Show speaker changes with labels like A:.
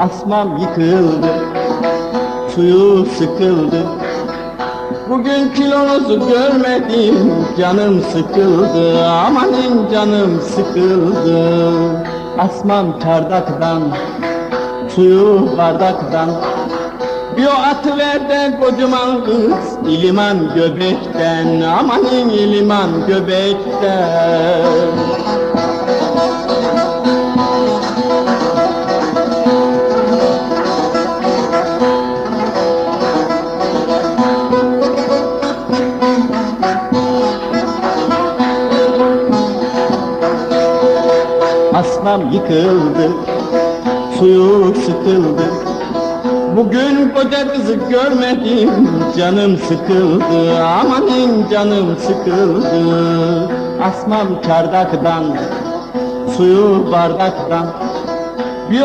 A: Asmam yıkıldı, suyu sıkıldı. Bugün kilonuzu görmedim, canım sıkıldı. Amanın canım sıkıldı. Asmam çardaktan, suyu bardaktan. Bir o atıver de kocaman kız, İliman göbekten. Amanın İliman göbekten. Asmam yıkıldı, suyu sıkıldı. Bugün koca kızı görmedim, canım sıkıldı. Amanın canım sıkıldı. Asmam çardaktan, suyu bardaktan.